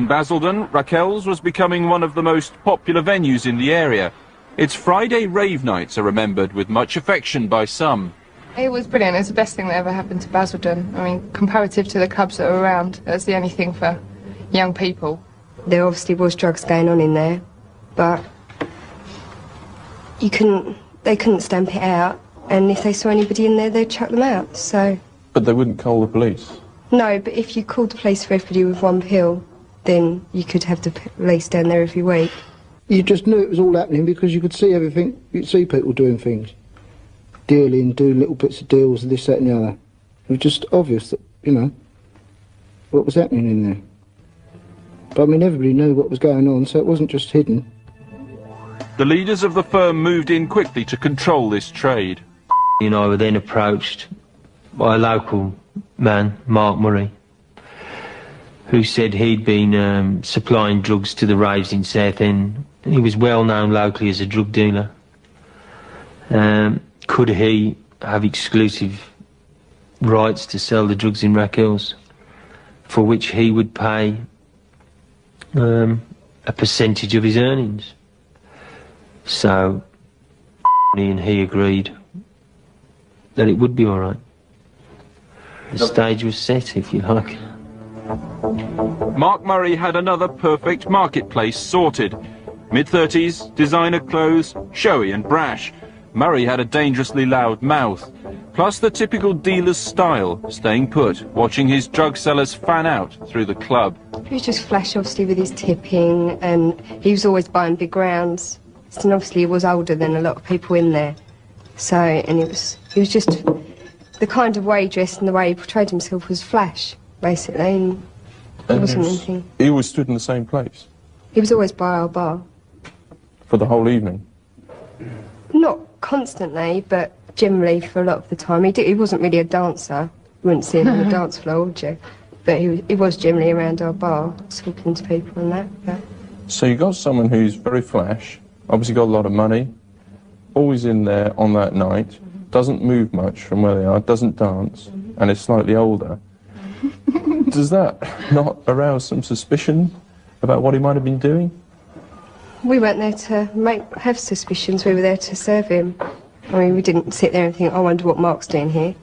in Basildon, Racquels was becoming one of the most popular venues in the area. Its Friday rave nights are remembered with much affection by some. It was brilliant. It's the best thing that ever happened to Basildon. I mean, comparative to the clubs that are around, that's the only thing for young people. There obviously was drugs going on in there, but they couldn't stamp it out, and if they saw anybody in there, they'd chuck them out, so... But they wouldn't call the police? No, but if you called the police for everybody with one pill, then you could have the police down there every week. You just knew it was all happening because you could see everything, you'd see people doing things. Dealing, doing little bits of deals, this, that and the other. It was just obvious that, you know, what was happening in there. But I mean, everybody knew what was going on, so it wasn't just hidden. The leaders of the firm moved in quickly to control this trade. You know, I were then approached by a local man, Mark Murray, who said he'd been supplying drugs to the raves in Southend. He was well known locally as a drug dealer. Could he have exclusive rights to sell the drugs in Racquels, for which he would pay a percentage of his earnings? So and he agreed that it would be all right. The stage was set, if you like. Mark Murray had another perfect marketplace sorted. Mid-30s, designer clothes, showy and brash. Murray had a dangerously loud mouth, plus the typical dealer's style, staying put, watching his drug sellers fan out through the club. He was just flash, obviously, with his tipping, and he was always buying big rounds. And obviously he was older than a lot of people in there. So, and he was just, the kind of way he dressed and the way he portrayed himself was flash, basically, and it wasn't anything. He always stood in the same place? He was always by our bar. For the whole evening? Not constantly, but generally for a lot of the time. He wasn't really a dancer. You wouldn't see him on the dance floor, would you? But he was generally around our bar, talking to people and that. But. So you got someone who's very flash, obviously got a lot of money, always in there on that night, doesn't move much from where they are, doesn't dance, and is slightly older. Does that not arouse some suspicion about what he might have been doing? We weren't there to have suspicions, we were there to serve him. I mean, we didn't sit there and think, I wonder what Mark's doing here.